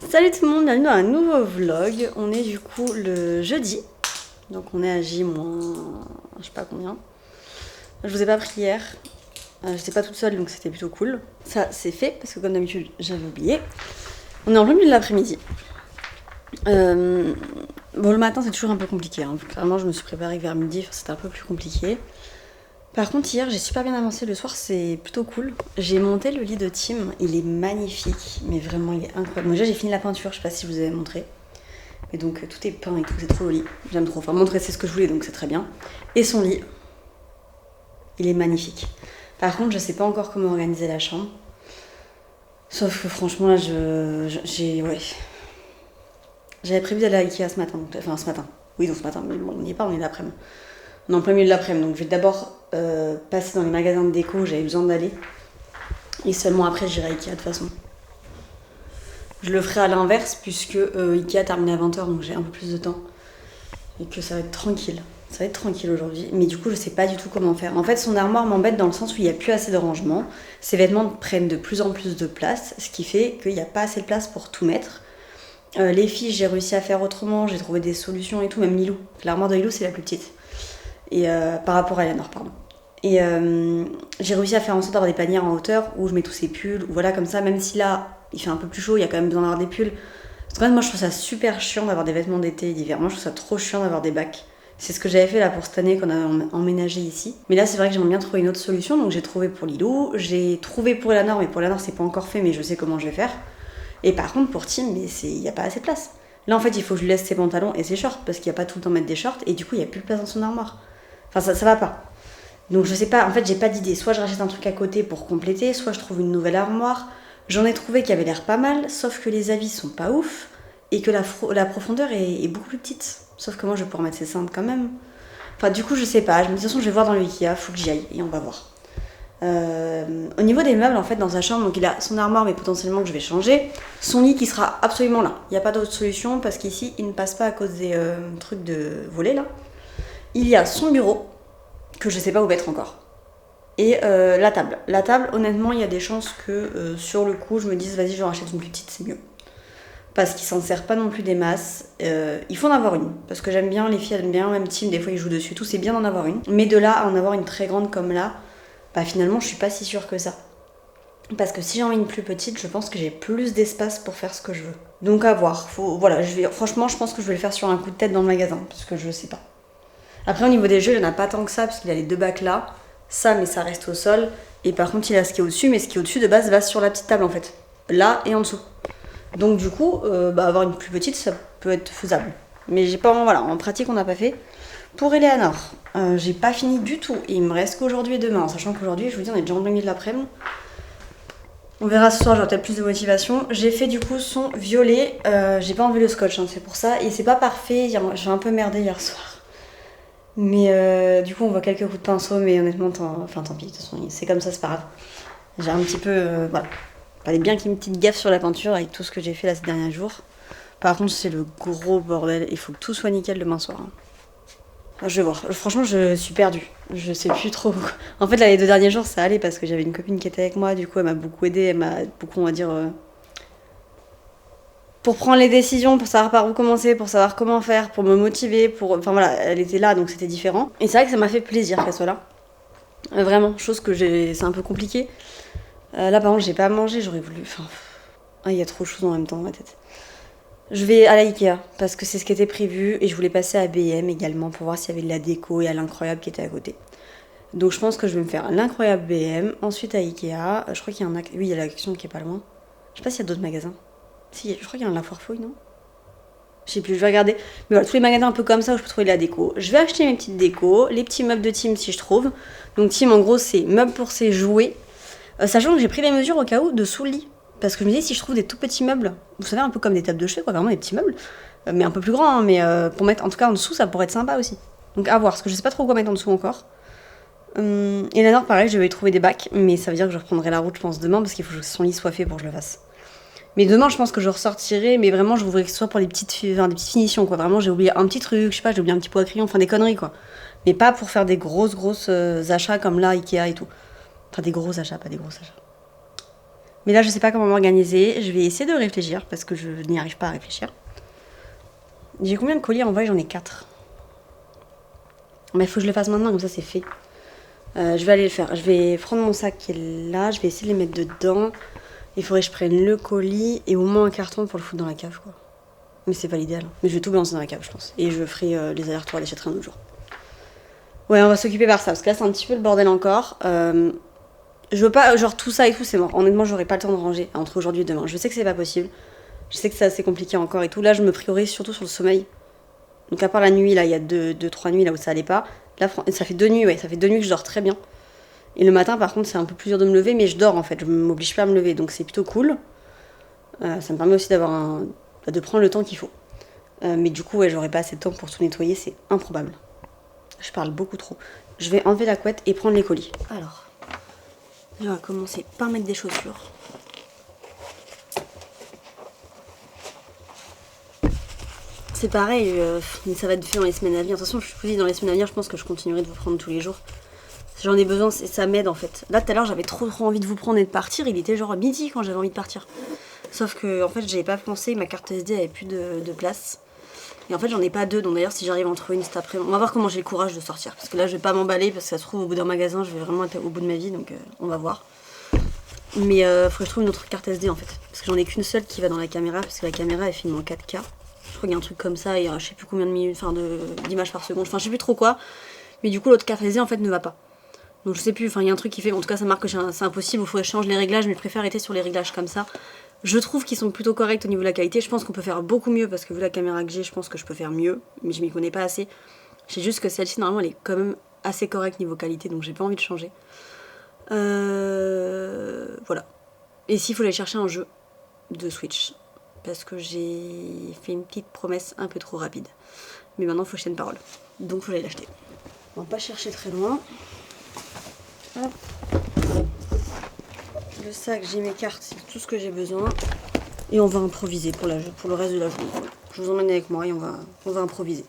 Salut tout le monde, bienvenue dans un nouveau vlog. On est du coup le jeudi, donc on est à J-, je sais pas combien. Je vous ai pas pris hier, j'étais pas toute seule donc c'était plutôt cool. Ça c'est fait parce que comme d'habitude j'avais oublié. On est en plein milieu de l'après-midi. Bon, le matin c'est toujours un peu compliqué, hein. Clairement je me suis préparée vers midi, c'était un peu plus compliqué. Par contre hier j'ai super bien avancé, le soir c'est plutôt cool. J'ai monté le lit de Tim, il est magnifique, mais vraiment il est incroyable. Déjà j'ai fini la peinture, je sais pas si je vous avais montré. Et donc tout est peint et tout, c'est trop joli. J'aime trop, enfin montrer c'est ce que je voulais donc c'est très bien. Et son lit, il est magnifique. Par contre je sais pas encore comment organiser la chambre. Sauf que franchement là ouais. J'avais prévu d'aller à Ikea ce matin, enfin ce matin. Oui donc ce matin, mais bon on n'y est pas, on est l'après-midi. On est en plein milieu de l'après-midi, donc je vais d'abord passer dans les magasins de déco où j'avais besoin d'aller. Et seulement après j'irai à Ikea de toute façon. Je le ferai à l'inverse puisque Ikea termine à 20h donc j'ai un peu plus de temps. Et que ça va être tranquille. Ça va être tranquille aujourd'hui. Mais du coup je sais pas du tout comment faire. En fait son armoire m'embête dans le sens où il n'y a plus assez de rangement. Ses vêtements prennent de plus en plus de place. Ce qui fait qu'il n'y a pas assez de place pour tout mettre. Les fiches j'ai réussi à faire autrement. J'ai trouvé des solutions et tout. Même Lilou. L'armoire de Lilou c'est la plus petite. Et par rapport à Eleanor, pardon. Et j'ai réussi à faire en sorte d'avoir des panières en hauteur où je mets tous ces pulls, ou voilà comme ça, même si là il fait un peu plus chaud, il y a quand même besoin d'avoir des pulls. Parce que moi je trouve ça super chiant d'avoir des vêtements d'été et d'hiver. Moi je trouve ça trop chiant d'avoir des bacs. C'est ce que j'avais fait là pour cette année qu'on a emménagé ici. Mais là c'est vrai que j'aimerais bien trouver une autre solution, donc j'ai trouvé pour Lilou, j'ai trouvé pour Eleanor, mais pour Eleanor c'est pas encore fait, mais je sais comment je vais faire. Et par contre pour Tim, il n'y a pas assez de place. Là en fait il faut que je lui laisse ses pantalons et ses shorts, parce qu'il n'y a pas tout le temps mettre des shorts, et du coup il n'y a plus de place dans son armoire. Enfin ça va pas. Donc je sais pas, en fait j'ai pas d'idée. Soit je rachète un truc à côté pour compléter, soit je trouve une nouvelle armoire. J'en ai trouvé qui avait l'air pas mal, sauf que les avis sont pas ouf et que la profondeur est beaucoup plus petite. Sauf que moi je vais pouvoir mettre ses cintres quand même. Enfin du coup je sais pas, je me dis de toute façon je vais voir dans le Ikea, faut que j'y aille et on va voir. Au niveau des meubles en fait dans sa chambre, donc il a son armoire mais potentiellement que je vais changer. Son lit qui sera absolument là. Il n'y a pas d'autre solution parce qu'ici il ne passe pas à cause des trucs de volets là. Il y a son bureau que je sais pas où mettre encore. Et la table. La table, honnêtement, il y a des chances que sur le coup, je me dise vas-y, je rachète une plus petite, c'est mieux. Parce qu'il s'en sert pas non plus des masses. Il faut en avoir une. Parce que j'aime bien, les filles aiment bien, même Tim, des fois ils jouent dessus, tout, c'est bien d'en avoir une. Mais de là à en avoir une très grande comme là, bah finalement, je suis pas si sûre que ça. Parce que si j'en mets une plus petite, je pense que j'ai plus d'espace pour faire ce que je veux. Donc à voir. Voilà, franchement, je pense que je vais le faire sur un coup de tête dans le magasin. Parce que je sais pas. Après, au niveau des jeux, il n'y en a pas tant que ça, parce qu'il a les deux bacs là. Ça, mais ça reste au sol. Et par contre, il a ce qui est au-dessus, mais ce qui est au-dessus de base va sur la petite table en fait. Là et en dessous. Donc du coup, avoir une plus petite, ça peut être faisable. Mais j'ai pas, voilà, en pratique, on n'a pas fait. Pour Eleanor, j'ai pas fini du tout. Et il me reste qu'aujourd'hui et demain. En sachant qu'aujourd'hui, je vous dis, on est déjà en plein milieu de l'après-midi. On verra ce soir, j'aurai peut-être plus de motivation. J'ai fait du coup son violet. J'ai pas enlevé le scotch, hein, c'est pour ça. Et c'est pas parfait, j'ai un peu merdé hier soir. Mais du coup, on voit quelques coups de pinceau, mais honnêtement, tant pis, de toute façon, c'est comme ça, c'est pas grave. J'ai un petit peu, voilà. Fallait bien qu'il y ait une petite gaffe sur la peinture avec tout ce que j'ai fait là ces derniers jours. Par contre, c'est le gros bordel, il faut que tout soit nickel demain soir. Je vais voir, franchement, je suis perdue. Je sais plus trop. En fait, là, les 2 derniers jours, ça allait parce que j'avais une copine qui était avec moi, du coup, elle m'a beaucoup aidée, elle m'a beaucoup, on va dire... pour prendre les décisions, pour savoir par où commencer, pour savoir comment faire, pour me motiver, enfin voilà, elle était là donc c'était différent. Et c'est vrai que ça m'a fait plaisir qu'elle soit là. Vraiment, chose que c'est un peu compliqué. Là par contre j'ai pas mangé, j'aurais voulu... il y a trop de choses en même temps dans ma tête. Je vais à la Ikea parce que c'est ce qui était prévu et je voulais passer à B&M également pour voir s'il y avait de la déco et à l'incroyable qui était à côté. Donc je pense que je vais me faire l'incroyable B&M, ensuite à Ikea. Je crois qu'il y a oui, il y a l'Action qui est pas loin. Je sais pas s'il y a d'autres magasins. Si, je crois qu'il y a un La Foire Fouille, non? Je sais plus, je vais regarder. Mais voilà, tous les magasins un peu comme ça où je peux trouver de la déco. Je vais acheter mes petites décos, les petits meubles de Tim si je trouve. Donc Tim, en gros, c'est meubles pour ses jouets. Sachant que j'ai pris les mesures au cas où de sous le lit. Parce que je me disais, si je trouve des tout petits meubles, vous savez, un peu comme des tables de chevet, quoi, vraiment des petits meubles, mais un peu plus grands, hein, mais pour mettre en tout cas en dessous, ça pourrait être sympa aussi. Donc à voir, parce que je sais pas trop quoi mettre en dessous encore. Et Léonore, pareil, je vais y trouver des bacs, mais ça veut dire que je reprendrai la route, je pense, demain, parce qu'il faut que son lit soit fait pour que je le fasse. Mais demain, je pense que je ressortirai, mais vraiment, je voudrais que ce soit pour des petites finitions, quoi. Vraiment, j'ai oublié un petit truc, je sais pas, j'ai oublié un petit pot à crayon, enfin des conneries, quoi. Mais pas pour faire des grosses achats comme là, Ikea et tout. Enfin, des gros achats, pas des gros achats. Mais là, je sais pas comment m'organiser. Je vais essayer de réfléchir parce que je n'y arrive pas à réfléchir. J'ai combien de colis à envoyer? J'en ai 4. Mais il faut que je le fasse maintenant, comme ça c'est fait. Je vais aller le faire. Je vais prendre mon sac qui est là, je vais essayer de les mettre dedans. Il faudrait que je prenne le colis et au moins un carton pour le foutre dans la cave, quoi. Mais c'est pas l'idéal. Mais je vais tout balancer dans la cave, je pense. Et je ferai les allers-retours à déchetterie un autre jour. Ouais, on va s'occuper par ça, parce que là c'est un petit peu le bordel encore. Je veux pas, genre tout ça et tout, c'est mort. Honnêtement, j'aurai pas le temps de ranger entre aujourd'hui et demain. Je sais que c'est pas possible. Je sais que c'est assez compliqué encore et tout. Là, je me priorise surtout sur le sommeil. Donc à part la nuit, là, il y a 2-3 nuits là où ça allait pas. Là, ça fait 2 nuits, ouais, ça fait 2 nuits que je dors très bien. Et le matin, par contre, c'est un peu plus dur de me lever, mais je dors en fait, je m'oblige pas à me lever, donc c'est plutôt cool. Ça me permet aussi de prendre le temps qu'il faut. Mais du coup, ouais, j'aurai pas assez de temps pour tout nettoyer, c'est improbable. Je parle beaucoup trop. Je vais enlever la couette et prendre les colis. Alors, on va commencer par mettre des chaussures. C'est pareil, mais ça va être fait dans les semaines à venir. De toute façon, je vous dis, dans les semaines à venir, je pense que je continuerai de vous prendre tous les jours. J'en ai besoin, ça m'aide en fait. Là, tout à l'heure, j'avais trop envie de vous prendre et de partir. Il était genre midi quand j'avais envie de partir. Sauf que, en fait, j'avais pas pensé, ma carte SD avait plus de place. Et en fait, j'en ai pas 2. Donc d'ailleurs, si j'arrive à en trouver une cet après, on va voir comment j'ai le courage de sortir. Parce que là, je vais pas m'emballer parce que ça se trouve au bout d'un magasin, je vais vraiment être au bout de ma vie. Donc on va voir. Mais faut que je trouve une autre carte SD en fait. Parce que j'en ai qu'une seule qui va dans la caméra. Parce que la caméra, elle filme en 4K. Je crois qu'il y a un truc comme ça, et je sais plus combien de minutes, d'images par seconde, enfin je sais plus trop quoi. Mais du coup l'autre carte SD en fait ne va pas. Donc je sais plus, il y a un truc qui fait, en tout cas ça marque que c'est impossible, il faudrait que je change les réglages, mais je préfère arrêter sur les réglages comme ça. Je trouve qu'ils sont plutôt corrects au niveau de la qualité, je pense qu'on peut faire beaucoup mieux, parce que vu la caméra que j'ai, je pense que je peux faire mieux, mais je m'y connais pas assez. Je sais juste que celle-ci normalement elle est quand même assez correcte niveau qualité, donc j'ai pas envie de changer. Voilà. Et s'il faut aller chercher un jeu de Switch. Parce que j'ai fait une petite promesse un peu trop rapide. Mais maintenant, il faut que je tienne parole. Donc, il faut aller l'acheter. On va pas chercher très loin. Hop. Le sac, j'ai mes cartes, c'est tout ce que j'ai besoin. Et on va improviser pour le reste de la journée. Voilà. Je vous emmène avec moi et on va improviser.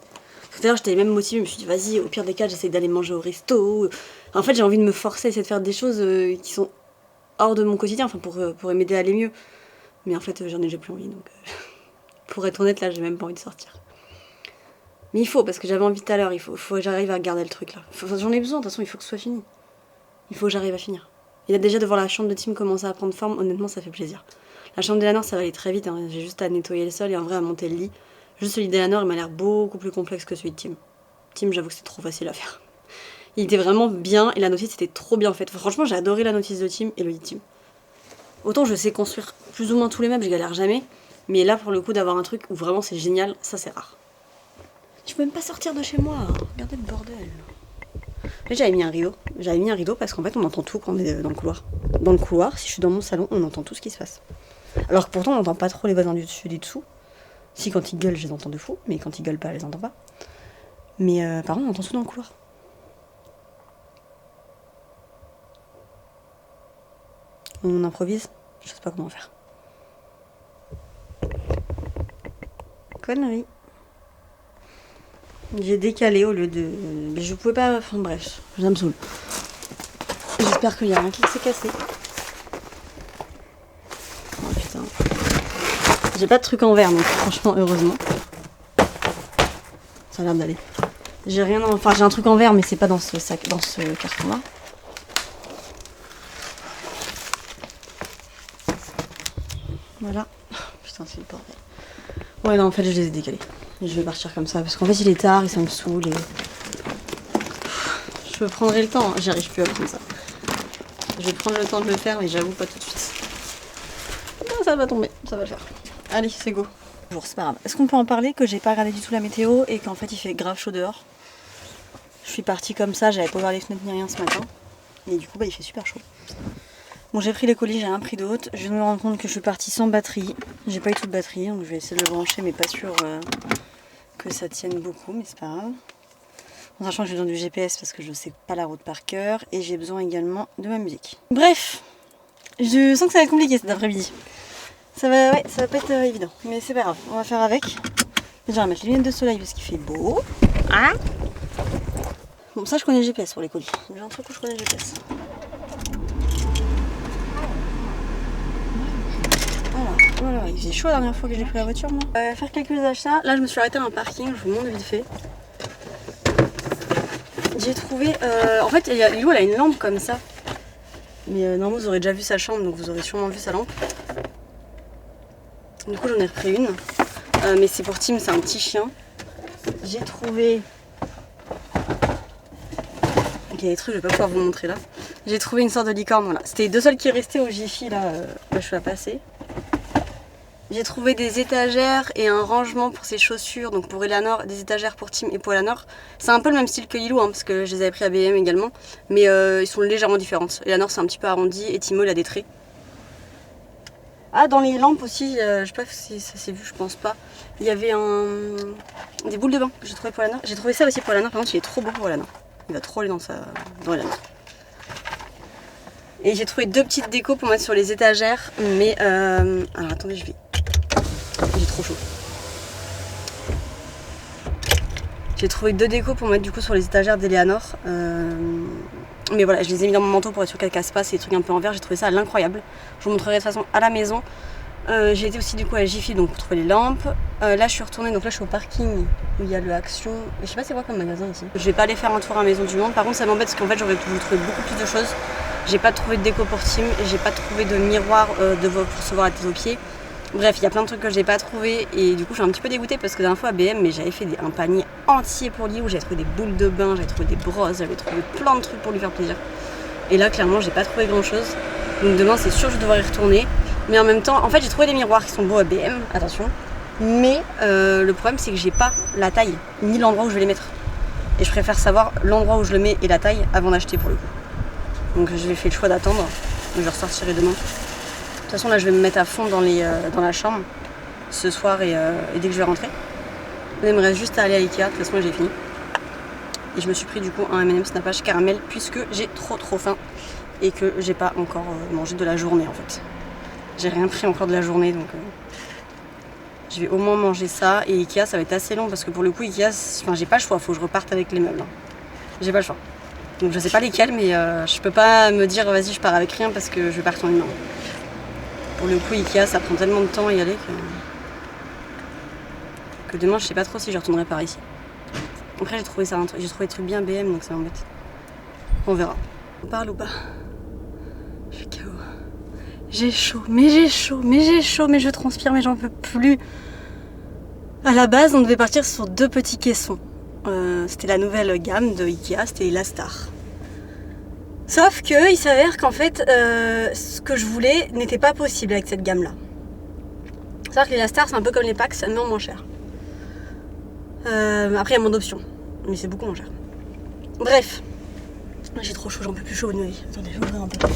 Tout à l'heure, j'étais même motivée, je me suis dit, vas-y, au pire des cas, j'essaie d'aller manger au resto. En fait, j'ai envie de me forcer à essayer de faire des choses qui sont hors de mon quotidien, pour m'aider à aller mieux. Mais en fait, j'en ai déjà plus envie, donc pour être honnête, là, j'ai même pas envie de sortir. Mais il faut, parce que j'avais envie tout à l'heure, il faut que j'arrive à garder le truc là. J'en ai besoin, de toute façon, il faut que ce soit fini. Il faut que j'arrive à finir. Et là, déjà, de voir la chambre de Tim commencer à prendre forme, honnêtement, ça fait plaisir. La chambre d'Eleanor, ça va aller très vite, hein. J'ai juste à nettoyer le sol et en vrai à monter le lit. Juste celui d'Eleanor, il m'a l'air beaucoup plus complexe que celui de Tim. Tim, j'avoue que c'est trop facile à faire. Il était vraiment bien et la notice était trop bien faite. Franchement, j'ai adoré la notice de Tim et le lit de Tim. Autant je sais construire plus ou moins tous les meubles, je galère jamais. Mais là, pour le coup, d'avoir un truc où vraiment c'est génial, ça c'est rare. Je peux même pas sortir de chez moi. Regardez le bordel. Là, j'avais mis un rideau. J'avais mis un rideau parce qu'en fait, on entend tout quand on est dans le couloir. Dans le couloir, si je suis dans mon salon, on entend tout ce qui se passe. Alors que pourtant, on n'entend pas trop les voisins du dessus et du dessous. Si quand ils gueulent, je les entends de fou. Mais quand ils gueulent pas, je les entends pas. Mais par contre, on entend tout dans le couloir. On improvise. Je sais pas comment faire. Connerie. J'ai décalé au lieu de... Mais je pouvais pas... Enfin bref, ça me saoule. J'espère qu'il y a rien qui s'est cassé. Oh putain. J'ai pas de truc en verre, donc franchement, heureusement. Ça a l'air d'aller. J'ai rien en... Enfin, j'ai un truc en verre, mais c'est pas dans ce sac, dans ce carton-là. Voilà. Putain, c'est le bordel. Ouais, non, en fait, je les ai décalés. Je vais partir comme ça, parce qu'en fait, il est tard et ça me saoule. Et... Je prendrai le temps, j'y arrive plus à prendre ça. Je vais prendre le temps de le faire, mais j'avoue pas tout de suite. Non, ça va tomber, ça va le faire. Allez, c'est go. Bonjour, c'est pas grave. Est-ce qu'on peut en parler que j'ai pas regardé du tout la météo et qu'en fait, il fait grave chaud dehors? Je suis partie comme ça, j'avais pas ouvert les fenêtres ni rien ce matin. Et du coup, bah, il fait super chaud. Bon, j'ai pris les colis, j'ai rien pris d'autre. Je viens de me rendre compte que je suis partie sans batterie. J'ai pas eu toute batterie, donc je vais essayer de le brancher, mais pas sûr que ça tienne beaucoup, mais c'est pas grave. En sachant que j'ai besoin du GPS parce que je sais pas la route par cœur. Et j'ai besoin également de ma musique. Bref, je sens que ça va être compliqué cet après-midi. Ça va pas être évident, mais c'est pas grave, on va faire avec. Déjà, on va mettre les lunettes de soleil parce qu'il fait beau. Ah bon, ça je connais le GPS pour les colis. J'ai un truc où je connais le GPS. Voilà, il faisait chaud la dernière fois que j'ai pris la voiture moi. Faire quelques achats. Là je me suis arrêtée à un parking, je vous montre vite fait. J'ai trouvé... en fait Lilou elle a une lampe comme ça. Mais normalement vous aurez déjà vu sa chambre, donc vous aurez sûrement vu sa lampe. Du coup j'en ai repris une. Mais c'est pour Tim, c'est un petit chien. J'ai trouvé... Il y a des trucs, je vais pas pouvoir vous montrer là. J'ai trouvé une sorte de licorne, voilà. C'était les deux seuls qui restaient au Jiffy là, je suis à passer. J'ai trouvé des étagères et un rangement pour ses chaussures, donc pour Eleanor, des étagères pour Tim et pour Eleanor. C'est un peu le même style que Lilou, hein, parce que je les avais pris à BM également, mais ils sont légèrement différentes. Eleanor c'est un petit peu arrondi et Timo il a des traits. Ah, dans les lampes aussi, je sais pas si ça s'est vu, je pense pas. Il y avait des boules de bain que j'ai trouvé pour Eleanor. J'ai trouvé ça aussi pour Eleanor, par contre il est trop beau pour Eleanor. Il va trop aller dans Eleanor. Et j'ai trouvé deux petites décos pour mettre sur les étagères, mais alors attendez, j'ai trop chaud. J'ai trouvé deux décos pour mettre du coup sur les étagères d'Eleanor. Mais voilà, je les ai mis dans mon manteau pour être sûr qu'elles cassent pas, ces trucs un peu en verre. J'ai trouvé ça à l'incroyable. Je vous montrerai de toute façon à la maison. J'ai été aussi du coup à Jiffy donc pour trouver les lampes. Là je suis retournée, donc là je suis au parking où il y a le Action. Mais je sais pas c'est quoi comme magasin ici. Je vais pas aller faire un tour à Maison du Monde. Par contre ça m'embête parce qu'en fait j'aurais voulu trouver beaucoup plus de choses. J'ai pas trouvé de déco pour Tim, j'ai pas trouvé de miroir pour se voir la tête aux pieds. Bref, il y a plein de trucs que j'ai pas trouvé et du coup je suis un petit peu dégoûtée parce que la dernière fois à BM, mais j'avais fait un panier entier pour lui où j'avais trouvé des boules de bain, j'avais trouvé des brosses, j'avais trouvé plein de trucs pour lui faire plaisir. Et là clairement j'ai pas trouvé grand chose. Donc demain c'est sûr que je devrais y retourner. Mais en même temps, en fait j'ai trouvé des miroirs qui sont beaux à BM, attention. Mais le problème c'est que j'ai pas la taille, ni l'endroit où je vais les mettre. Et je préfère savoir l'endroit où je le mets et la taille avant d'acheter pour le coup. Donc je vais faire le choix d'attendre, je ressortirai demain. De toute façon là je vais me mettre à fond dans la chambre ce soir et dès que je vais rentrer. Là, il me reste juste à aller à Ikea, de toute façon j'ai fini. Et je me suis pris du coup un M&M Snappage caramel puisque j'ai trop faim et que j'ai pas encore mangé de la journée en fait. J'ai rien pris encore de la journée donc je vais au moins manger ça. Et Ikea ça va être assez long parce que pour le coup Ikea, j'ai pas le choix, faut que je reparte avec les meubles. J'ai pas le choix. Donc je sais pas lesquels mais je peux pas me dire vas-y je pars avec rien parce que je vais pas retourner. Non. Pour le coup Ikea ça prend tellement de temps à y aller que demain je sais pas trop si je retournerai par ici. Après j'ai trouvé des trucs bien BM donc ça m'embête. On verra. On parle ou pas? Je suis KO. J'ai chaud, mais je transpire mais j'en peux plus. À la base on devait partir sur deux petits caissons. C'était la nouvelle gamme de Ikea, c'était la Star. Sauf que il s'avère qu'en fait ce que je voulais n'était pas possible avec cette gamme là. C'est-à-dire que les La Star c'est un peu comme les packs, mais en moins cher. Après il y a moins d'options, mais c'est beaucoup moins cher. Bref, j'ai trop chaud, j'en peux plus chaud une nuit. Attendez, je vais ouvrir un peu.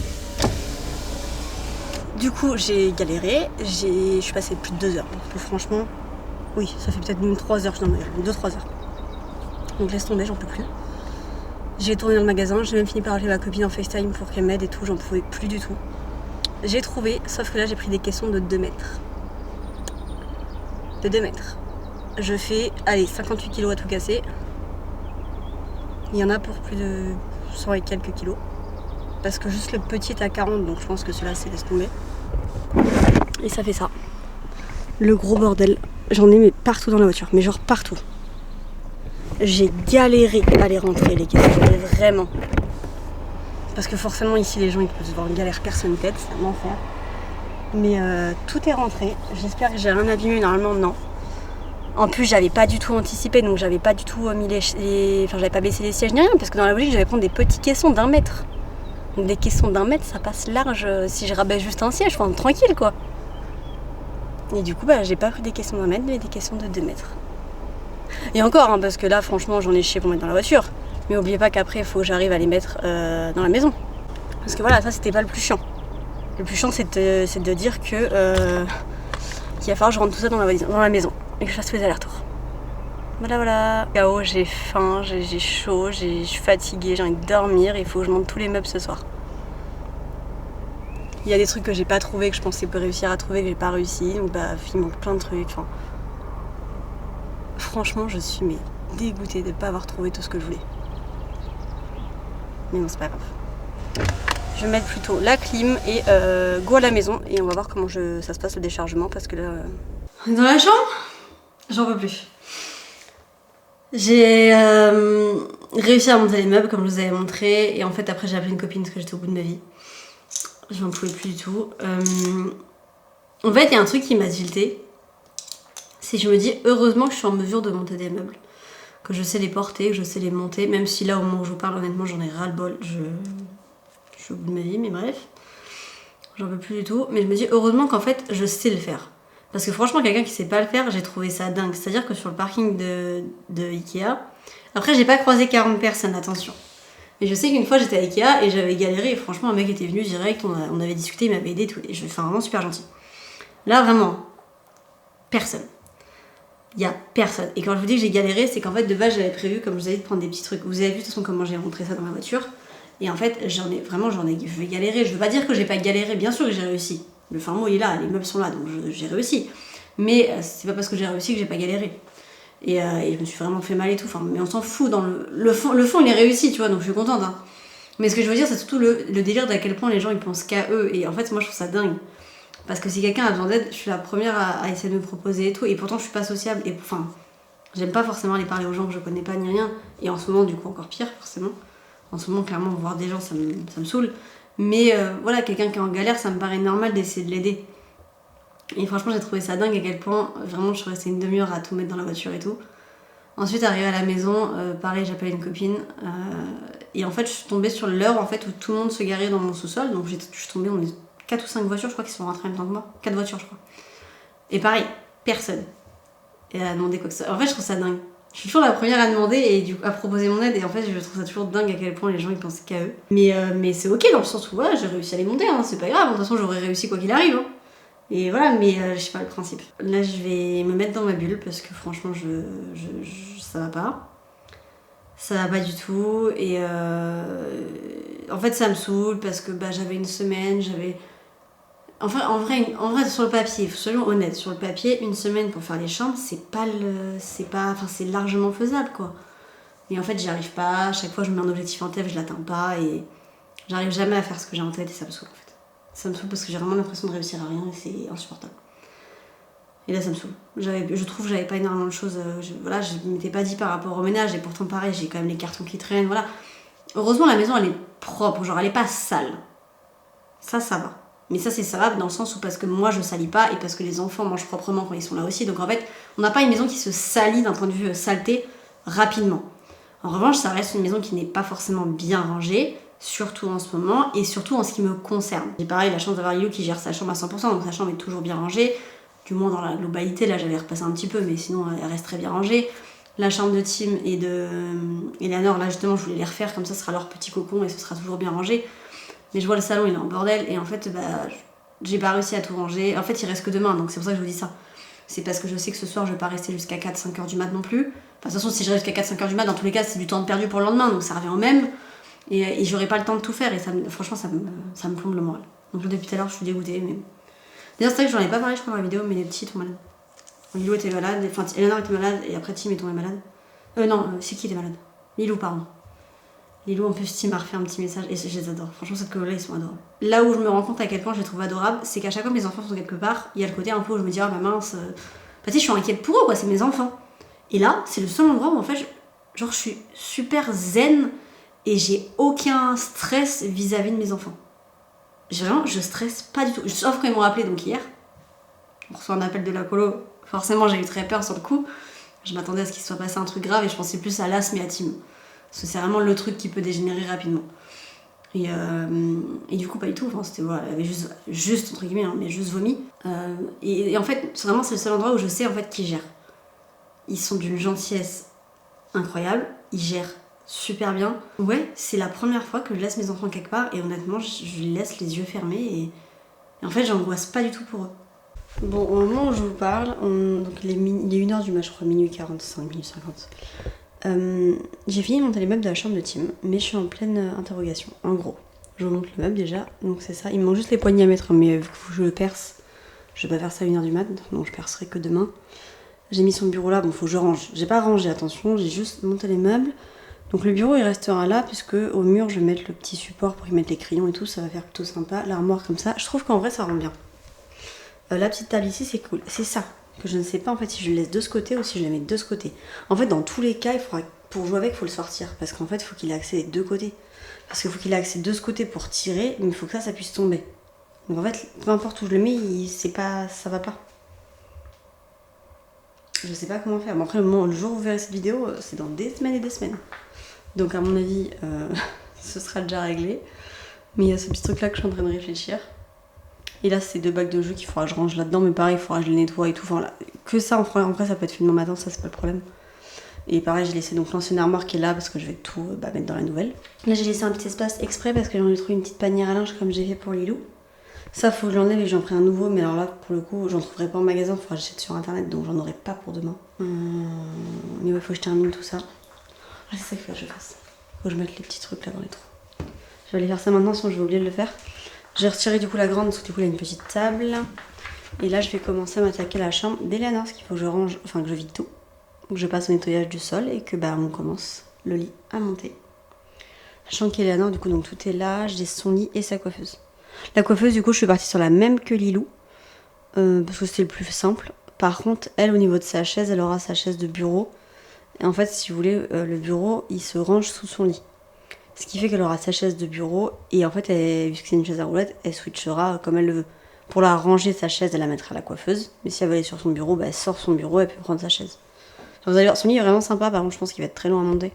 Du coup j'ai galéré, je suis passée plus de 2 heures. Donc, franchement, oui ça fait peut-être même 3 heures, je n'en ai 2-3 heures. Donc laisse tomber, j'en peux plus. J'ai tourné dans le magasin, j'ai même fini par appeler ma copine en FaceTime pour qu'elle m'aide et tout, j'en pouvais plus du tout. J'ai trouvé, sauf que là j'ai pris des caissons de 2 mètres. De 2 mètres. Je fais, allez, 58 kg à tout casser. Il y en a pour plus de 100 et quelques kilos. Parce que juste le petit est à 40, donc je pense que celui-là c'est laisse tomber. Et ça fait ça. Le gros bordel. J'en ai mais partout dans la voiture, mais genre partout. J'ai galéré à les rentrer les caissons, mais vraiment. Parce que forcément ici les gens ils peuvent se voir une galère, personne t'aide, c'est un enfer. Mais tout est rentré, j'espère que j'ai rien abîmé, normalement non. En plus j'avais pas du tout anticipé, donc j'avais pas du tout mis enfin j'avais pas baissé les sièges ni rien, parce que dans la logique je devais prendre des petits caissons d'1 mètre. Donc des caissons d'1 mètre ça passe large si je rabaisse juste un siège, enfin tranquille quoi. Et du coup bah j'ai pas pris des caissons d'1 mètre mais des caissons de 2 mètres. Et encore, hein, parce que là, franchement, j'en ai chié pour mettre dans la voiture. Mais n'oubliez pas qu'après, il faut que j'arrive à les mettre dans la maison. Parce que voilà, ça, c'était pas le plus chiant. Le plus chiant, c'est de dire que qu'il va falloir que je rentre tout ça dans la maison et que je fasse tous les allers-retours. Voilà. KO, j'ai faim, j'ai chaud, je suis fatiguée, j'ai envie de dormir. Il faut que je monte tous les meubles ce soir. Il y a des trucs que j'ai pas trouvé, que je pensais réussir à trouver, que j'ai pas réussi. Donc, bah, il manque plein de trucs. Enfin, franchement, je suis dégoûtée de ne pas avoir trouvé tout ce que je voulais. Mais non, c'est pas grave. Je vais mettre plutôt la clim et go à la maison et on va voir comment ça se passe le déchargement parce que là... Dans la chambre, j'en peux plus. J'ai réussi à monter les meubles comme je vous avais montré et en fait après j'ai appelé une copine parce que j'étais au bout de ma vie. Je n'en pouvais plus du tout. En fait il y a un truc qui m'a tilté. C'est que je me dis heureusement que je suis en mesure de monter des meubles. Que je sais les porter, que je sais les monter. Même si là au moment où je vous parle honnêtement j'en ai ras le bol. Je suis au bout de ma vie mais bref. J'en peux plus du tout. Mais je me dis heureusement qu'en fait je sais le faire. Parce que franchement, quelqu'un qui sait pas le faire, j'ai trouvé ça dingue. C'est-à-dire que sur le parking de Ikea, après j'ai pas croisé 40 personnes, attention. Mais je sais qu'une fois j'étais à Ikea et j'avais galéré et franchement un mec était venu direct, on avait discuté, il m'avait aidé, tout. Et enfin vraiment super gentil. Là vraiment, personne. Il y a personne. Et quand je vous dis que j'ai galéré, c'est qu'en fait de base j'avais prévu, comme je vous avais dit, de prendre des petits trucs. Vous avez vu de toute façon comment j'ai rentré ça dans ma voiture. Et en fait je vais galérer. Je veux pas dire que j'ai pas galéré, bien sûr que j'ai réussi. Le fin mot il est là, les meubles sont là, donc j'ai réussi. Mais c'est pas parce que j'ai réussi que j'ai pas galéré. Et je me suis vraiment fait mal et tout. Enfin, mais on s'en fout. Dans le fond, il est réussi, tu vois, donc je suis contente. Hein. Mais ce que je veux dire, c'est surtout le délire d'à quel point les gens ils pensent qu'à eux. Et en fait, moi je trouve ça dingue. Parce que si quelqu'un a besoin d'aide, je suis la première à essayer de me proposer et tout. Et pourtant, je suis pas sociable. Et enfin, j'aime pas forcément aller parler aux gens que je connais pas ni rien. Et en ce moment, du coup, encore pire, forcément. En ce moment, clairement, voir des gens, ça me saoule. Mais voilà, quelqu'un qui est en galère, ça me paraît normal d'essayer de l'aider. Et franchement, j'ai trouvé ça dingue à quel point, vraiment, je suis restée une demi-heure à tout mettre dans la voiture et tout. Ensuite, arrivée à la maison, pareil, j'appelle une copine. Et en fait, je suis tombée sur l'heure en fait, où tout le monde se garait dans mon sous-sol. Donc, je suis tombée, on est 4 ou 5 voitures, je crois, qui sont rentrées en même temps que moi. 4 voitures, je crois. Et pareil, personne. Et elle a demandé quoi que ça. En fait, je trouve ça dingue. Je suis toujours la première à demander et du coup, à proposer mon aide. Et en fait, je trouve ça toujours dingue à quel point les gens ils pensent qu'à eux. Mais c'est ok dans le sens où voilà, j'ai réussi à les monter, hein, c'est pas grave. De toute façon, j'aurais réussi quoi qu'il arrive. Hein. Et voilà, mais je sais pas le principe. Là, je vais me mettre dans ma bulle parce que franchement, ça va pas. Ça va pas du tout. Et en fait, ça me saoule parce que j'avais une semaine, Enfin, en vrai, sur le papier, soyons honnêtes, sur le papier, une semaine pour faire les chambres, c'est largement faisable, quoi. Et en fait, j'y arrive pas. À chaque fois, je me mets un objectif en tête, je l'atteins pas et j'arrive jamais à faire ce que j'ai en tête et ça me saoule, en fait. Ça me saoule parce que j'ai vraiment l'impression de réussir à rien et c'est insupportable. Et là, ça me saoule. Je trouve que j'avais pas énormément de choses. Je m'étais pas dit par rapport au ménage et pourtant, pareil, j'ai quand même les cartons qui traînent, voilà. Heureusement, la maison, elle est propre, genre, elle est pas sale. Ça va. Mais ça, c'est savable dans le sens où parce que moi, je salis pas et parce que les enfants mangent proprement quand ils sont là aussi. Donc en fait, on n'a pas une maison qui se salit d'un point de vue saleté rapidement. En revanche, ça reste une maison qui n'est pas forcément bien rangée, surtout en ce moment et surtout en ce qui me concerne. J'ai pareil la chance d'avoir Lilou qui gère sa chambre à 100%, donc sa chambre est toujours bien rangée. Du moins dans la globalité, là j'avais repassé un petit peu, mais sinon elle reste très bien rangée. La chambre de Tim et de Eleanor, là justement, je voulais les refaire, comme ça ce sera leur petit cocon et ce sera toujours bien rangé. Mais je vois le salon, il est en bordel, et en fait, j'ai pas réussi à tout ranger. En fait, il reste que demain, donc c'est pour ça que je vous dis ça. C'est parce que je sais que ce soir, je vais pas rester jusqu'à 4-5 heures du mat non plus. Enfin, de toute façon, si je reste jusqu'à 4-5 heures du mat, dans tous les cas, c'est du temps de perdu pour le lendemain, donc ça revient au même. Et j'aurai pas le temps de tout faire, et franchement, ça me plombe le moral. Donc depuis tout à l'heure, je suis dégoûtée. Mais... D'ailleurs, c'est vrai que j'en ai pas parlé, je crois, dans la vidéo, mais les petits sont malades. Lilou était malade, enfin, Eleanor était malade, et après Tim est tombé malade. C'est qui était malade? Lilou, pardon. Lilou en plus Tim m'a refait un petit message et je les adore. Franchement cette colo là ils sont adorables. Là où je me rends compte à quel point je les trouve adorables, c'est qu'à chaque fois que mes enfants sont quelque part, il y a le côté un peu où je me dis bah mince, tu sais je suis inquiète pour eux quoi, c'est mes enfants. Et là c'est le seul endroit où en fait je suis super zen et j'ai aucun stress vis-à-vis de mes enfants. Vraiment je stresse pas du tout. Sauf quand ils m'ont rappelé donc hier, on reçoit un appel de la colo, forcément j'ai eu très peur sur le coup. Je m'attendais à ce qu'il se soit passé un truc grave et je pensais plus à l'asthme et à Tim. Parce que c'est vraiment le truc qui peut dégénérer rapidement. Et du coup, pas du tout. Enfin, c'était, voilà, elle avait juste entre guillemets, hein, mais juste vomi. Et en fait, c'est le seul endroit où je sais en fait qu'ils gèrent. Ils sont d'une gentillesse incroyable. Ils gèrent super bien. Ouais, c'est la première fois que je laisse mes enfants quelque part. Et honnêtement, je les laisse les yeux fermés. Et en fait, j'angoisse pas du tout pour eux. Bon, au moment où je vous parle, donc il est 1h du match, je crois, minuit 45, minuit 50. J'ai fini de monter les meubles de la chambre de Tim, mais je suis en pleine interrogation. En gros, je vous montre le meuble déjà, donc c'est ça. Il me manque juste les poignées à mettre, hein, mais vu que je le perce, je vais pas faire ça à 1h du mat, donc je percerai que demain. J'ai mis son bureau là, bon, faut que je range. J'ai pas rangé, attention, j'ai juste monté les meubles. Donc le bureau il restera là puisque au mur je vais mettre le petit support pour y mettre les crayons et tout, ça va faire plutôt sympa. L'armoire comme ça, je trouve qu'en vrai ça rend bien. La petite table ici c'est cool, c'est ça que je ne sais pas en fait si je le laisse de ce côté ou si je la mets de ce côté. En fait dans tous les cas, pour jouer avec il faut le sortir parce qu'en fait il faut qu'il ait accès des deux côtés. Parce qu'il faut qu'il ait accès de ce côté pour tirer, mais il faut que ça puisse tomber. Donc en fait, peu importe où je le mets, ça va pas. Je sais pas comment faire. Bon après, le jour où vous verrez cette vidéo, c'est dans des semaines et des semaines. Donc à mon avis, ce sera déjà réglé. Mais il y a ce petit truc là que je suis en train de réfléchir. Et là, c'est 2 bacs de jeux qu'il faudra que je range là-dedans. Mais pareil, il faudra que je les nettoie et tout. Enfin, là, que ça, en vrai, ça peut être fait demain matin, ça c'est pas le problème. Et pareil, j'ai laissé donc l'ancienne armoire qui est là parce que je vais tout mettre dans la nouvelle. Là, j'ai laissé un petit espace exprès parce que j'ai envie de trouver une petite panière à linge comme j'ai fait pour Lilou. Ça, faut que je l'enlève et j'en ferai un nouveau. Mais alors là, pour le coup, j'en trouverai pas en magasin. Il faudra que j'achète sur internet. Donc j'en aurai pas pour demain. Mais ouais, faut que je termine tout ça. Ah, c'est ça qu'il faut que je fasse. Faut que je mette les petits trucs là dans les trous. Je vais aller faire ça maintenant, sinon je vais oublier de le faire. J'ai retiré du coup la grande parce que du coup, il y a une petite table. Et là, je vais commencer à m'attaquer à la chambre d'Eleanor. Parce qu'il faut que je range, enfin que je vide tout. Donc je passe au nettoyage du sol et que on commence le lit à monter. La chambre qu'Eleanor, du coup, donc tout est là. J'ai son lit et sa coiffeuse. La coiffeuse, du coup, je suis partie sur la même que Lilou. Parce que c'était le plus simple. Par contre, elle, au niveau de sa chaise, elle aura sa chaise de bureau. Et en fait, si vous voulez, le bureau, il se range sous son lit. Ce qui fait qu'elle aura sa chaise de bureau. Et en fait, vu que c'est une chaise à roulettes, elle switchera comme elle le veut. Pour la ranger, sa chaise, elle la mettra à la coiffeuse. Mais si elle veut aller sur son bureau, elle sort son bureau et elle peut prendre sa chaise. Vous allez voir, son lit est vraiment sympa. Par contre, je pense qu'il va être très long à monter.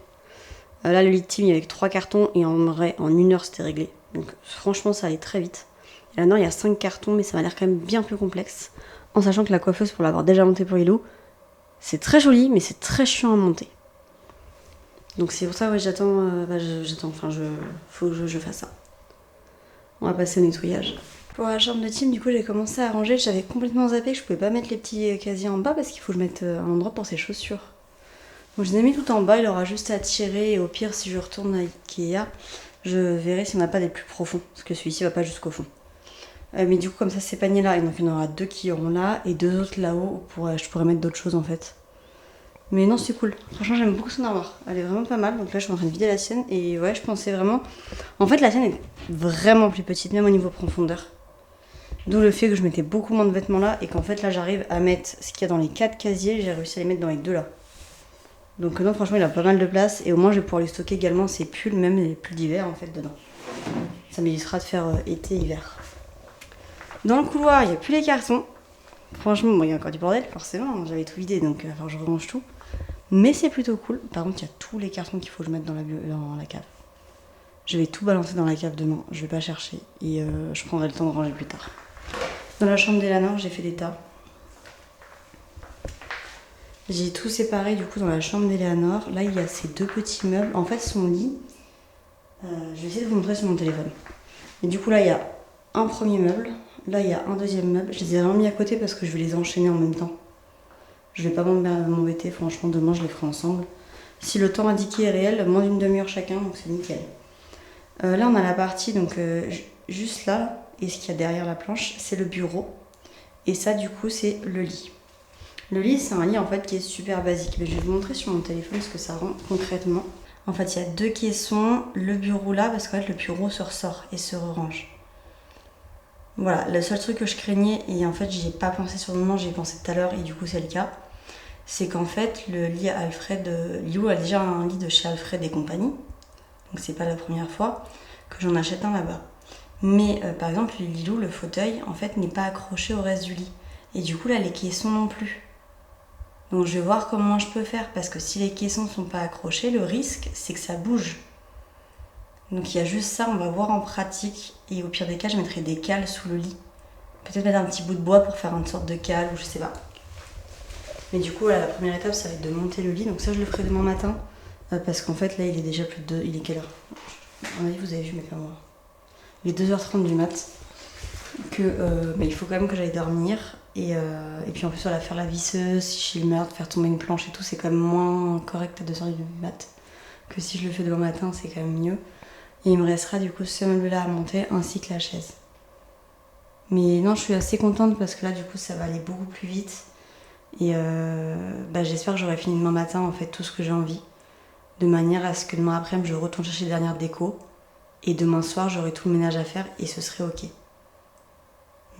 Là, le lit de Tim, il y avait 3 cartons. Et en vrai, en 1 heure, c'était réglé. Donc franchement, ça allait très vite. Et là, non, il y a 5 cartons, mais ça m'a l'air quand même bien plus complexe. En sachant que la coiffeuse, pour l'avoir déjà montée pour Lilou, c'est très joli, mais c'est très chiant à monter. Donc c'est pour ça, ouais, faut que je fasse ça. On va passer au nettoyage. Pour la chambre de Tim, du coup, j'ai commencé à ranger. J'avais complètement zappé que je pouvais pas mettre les petits casiers en bas parce qu'il faut que je mette un endroit pour ses chaussures. Donc je les ai mis tout en bas, il aura juste à tirer. Et au pire, si je retourne à Ikea, je verrai s'il n'y en a pas des plus profonds. Parce que celui-ci va pas jusqu'au fond. Mais du coup, comme ça, ces paniers-là, et donc il y en aura 2 qui iront là et 2 autres là-haut. Je pourrais mettre d'autres choses en fait. Mais non, c'est cool. Franchement, j'aime beaucoup son armoire. Elle est vraiment pas mal. Donc là, je suis en train de vider la sienne. Et ouais, je pensais vraiment. En fait, la sienne est vraiment plus petite, même au niveau profondeur. D'où le fait que je mettais beaucoup moins de vêtements là. Et qu'en fait, là, j'arrive à mettre ce qu'il y a dans les 4 casiers. J'ai réussi à les mettre dans les 2 là. Donc non, franchement, il a pas mal de place. Et au moins, je vais pouvoir lui stocker également ses pulls, même les pulls d'hiver en fait, dedans. Ça m'évitera de faire été-hiver. Dans le couloir, il n'y a plus les cartons. Franchement, bon, il y a encore du bordel, forcément. J'avais tout vidé, donc je rerange tout. Mais c'est plutôt cool. Par contre, il y a tous les cartons qu'il faut que je mette dans la cave. Je vais tout balancer dans la cave demain. Je vais pas chercher. Et je prendrai le temps de ranger plus tard. Dans la chambre d'Eleanor, j'ai fait des tas. J'ai tout séparé du coup dans la chambre d'Eleanor. Là, il y a ces 2 petits meubles. En fait, son lit, je vais essayer de vous montrer sur mon téléphone. Et du coup, là, il y a un premier meuble. Là, il y a un deuxième meuble. Je les ai vraiment mis à côté parce que je vais les enchaîner en même temps. Je vais pas m'embêter, franchement, demain, je les ferai ensemble. Si le temps indiqué est réel, moins d'une demi-heure chacun, donc c'est nickel. Là, on a la partie, donc juste là, et ce qu'il y a derrière la planche, c'est le bureau. Et ça, du coup, c'est le lit. Le lit, c'est un lit, en fait, qui est super basique. Mais je vais vous montrer sur mon téléphone ce que ça rend concrètement. En fait, il y a 2 caissons, le bureau là, parce qu'en fait, le bureau se ressort et se re-range. Voilà, le seul truc que je craignais, et en fait, j'y ai pas pensé sur le moment, j'y ai pensé tout à l'heure, et du coup, c'est le cas, c'est qu'en fait, le lit à Alfred, Lilou a déjà un lit de chez Alfred et compagnie, donc c'est pas la première fois que j'en achète un là-bas. Mais par exemple, Lilou, le fauteuil, en fait, n'est pas accroché au reste du lit. Et du coup, là, les caissons non plus. Donc je vais voir comment je peux faire, parce que si les caissons ne sont pas accrochés, le risque, c'est que ça bouge. Donc il y a juste ça, on va voir en pratique. Et au pire des cas, je mettrai des cales sous le lit. Peut-être mettre un petit bout de bois pour faire une sorte de cale, ou je sais pas. Mais du coup, voilà, la première étape, ça va être de monter le lit. Donc ça, je le ferai demain matin. Parce qu'en fait, là, il est déjà plus de... Il est quelle heure? À mon avis, vous avez vu, mais pas moi. Il est 2h30 du mat. Mais il faut quand même que j'aille dormir. Et puis en plus, voilà, faire la visseuse, si je meurt, faire tomber une planche et tout, c'est quand même moins correct à 2h du mat. Que si je le fais demain matin, c'est quand même mieux. Et il me restera du coup ce meuble-là à monter, ainsi que la chaise. Mais non, je suis assez contente parce que là, du coup, ça va aller beaucoup plus vite. Et j'espère que j'aurai fini demain matin, en fait, tout ce que j'ai envie. de manière à ce que demain après-midi je retourne chercher les dernières décos et demain soir j'aurai tout le ménage à faire et ce serait ok.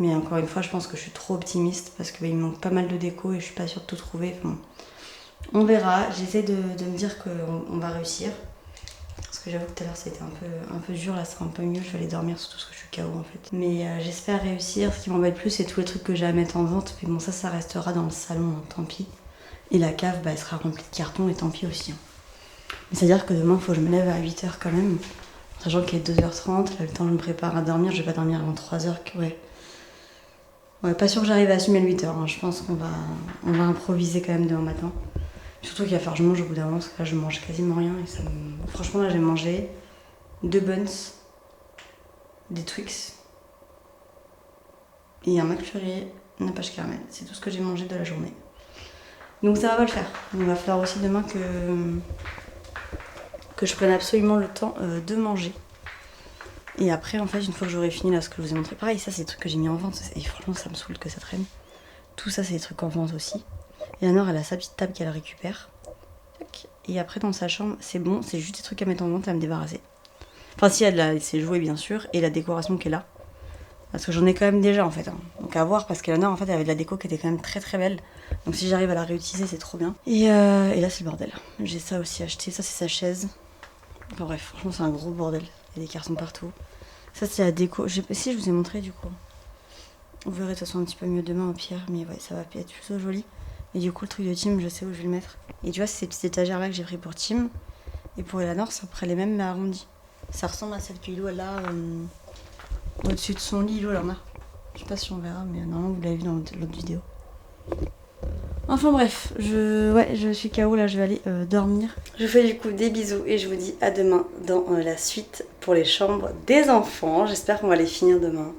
Mais encore une fois, je pense que je suis trop optimiste parce qu'il me manque pas mal de déco et je suis pas sûre de tout trouver. Enfin, on verra. J'essaie de me dire qu'on va réussir. Parce que j'avoue que tout à l'heure, ça a été un peu dur. Là, c'est un peu mieux. Je vais aller dormir, surtout parce que je suis KO en fait. Mais j'espère réussir. Ce qui m'embête plus, c'est tous les trucs que j'ai à mettre en vente. Mais bon, ça restera dans le salon, hein, tant pis. Et la cave, elle sera remplie de cartons et tant pis aussi. Hein. Mais c'est-à-dire que demain, il faut que je me lève à 8h quand même. Sachant qu'il est 2h30. Là, le temps que je me prépare à dormir, je vais pas dormir avant 3h. Ouais, pas sûr que j'arrive à assumer le 8h. Hein. Je pense qu'on va improviser quand même demain matin. Surtout qu'il va falloir que je mange au bout d'un moment, parce que là je mange quasiment rien. Et ça me... Franchement, là j'ai mangé 2 buns, des Twix et un McFlurry, une pâche caramel. C'est tout ce que j'ai mangé de la journée. Donc ça va pas le faire. Il va falloir aussi demain que je prenne absolument le temps de manger. Et après, en fait, une fois que j'aurai fini là, ce que je vous ai montré, pareil, ça c'est des trucs que j'ai mis en vente. Et franchement, ça me saoule que ça traîne. Tout ça, c'est des trucs en vente aussi. Et Anor, elle a sa petite table qu'elle récupère. Et après, dans sa chambre, c'est bon, c'est juste des trucs à mettre en vente et à me débarrasser. Enfin, si, elle a ses jouets, bien sûr, et la décoration qu'elle a. Parce que j'en ai quand même déjà, en fait. Hein. Donc à voir, parce qu'Anor, en fait, elle avait de la déco qui était quand même très très belle. Donc si j'arrive à la réutiliser, c'est trop bien. Et là, c'est le bordel. J'ai ça aussi acheté. Ça, c'est sa chaise. Enfin bref, franchement, c'est un gros bordel. Il y a des cartons partout. Ça, c'est la déco. Si, je vous ai montré, du coup. Vous verrez de toute façon un petit peu mieux demain, au pire. Mais ouais, ça va être plutôt joli. Et du coup, le truc de Tim, je sais où je vais le mettre. Et tu vois, c'est ces petites étagères là que j'ai pris pour Tim. Et pour Eleanor, c'est après les mêmes mais arrondies. Ça ressemble à celle que Lilo elle a au-dessus de son lit. Lilo, elle en a. Je sais pas si on verra, mais normalement, vous l'avez vu dans l'autre vidéo. Enfin bref, je suis KO là, je vais aller dormir. Je vous fais du coup des bisous et je vous dis à demain dans la suite pour les chambres des enfants. J'espère qu'on va les finir demain.